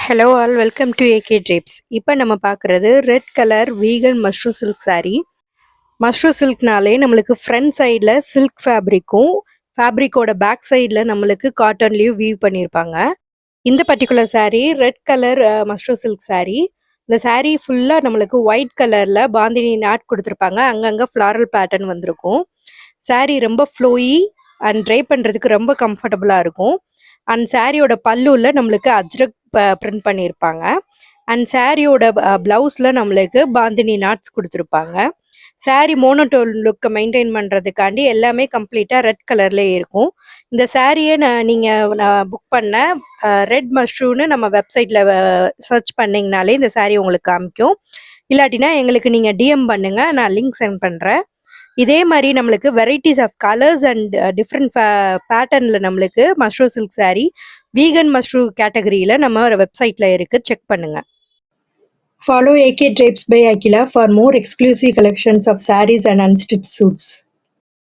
Hello all welcome to AK drapes. இப்போ நம்ம பார்க்குறது red colour vegan mushroom silk saree. Mushroom சில்க்னாலே நம்மளுக்கு ஃப்ரண்ட் சைடில் சில்க் ஃபேப்ரிக்கும் ஃபேப்ரிக்கோட பேக் சைடில் நம்மளுக்கு காட்டன்லேயும் வீவ் பண்ணியிருப்பாங்க. இந்த particular saree red colour mushroom silk saree. இந்த saree ஃபுல்லாக நம்மளுக்கு ஒயிட் கலரில் பாந்தினி நாட் கொடுத்துருப்பாங்க. அங்கங்கே ஃப்ளாரல் பேட்டர்ன் வந்திருக்கும். saree ரொம்ப ஃப்ளோயி அண்ட் ட்ரை பண்ணுறதுக்கு ரொம்ப கம்ஃபர்டபுளாக இருக்கும். அண்ட் சாரியோட பல்லுவில் நம்மளுக்கு அஜ்ரக் பிரிண்ட் பண்ணியிருப்பாங்க. அண்ட் சாரியோட ப்ளவுஸில் நம்மளுக்கு பாந்தினி நாட்ஸ் கொடுத்துருப்பாங்க. சாரி மோனோடோன் லுக்கை மெயின்டைன் பண்ணுறதுக்காண்டி எல்லாமே கம்ப்ளீட்டாக ரெட் கலர்லேயே இருக்கும். இந்த சாரியை நீங்கள் புக் பண்ண ரெட் மஷ்ரூம்னு நம்ம வெப்சைட்டில் சர்ச் பண்ணிங்கனாலே இந்த சாரீ உங்களுக்கு காமிக்கும். இல்லாட்டினா எங்களுக்கு நீங்கள் டிஎம் பண்ணுங்கள், நான் லிங்க் சென்ட் பண்ணுறேன். இதே மாதிரி நம்மளுக்கு varieties of colours and different பேட்டர்னில் நம்மளுக்கு mushroom silk saree vegan mushroom கேட்டகரியில் நம்ம வெப்சைட்டில் இருக்குது, செக் பண்ணுங்கள். Follow AK Drapes by Akila for more exclusive collections of sarees and unstitched suits.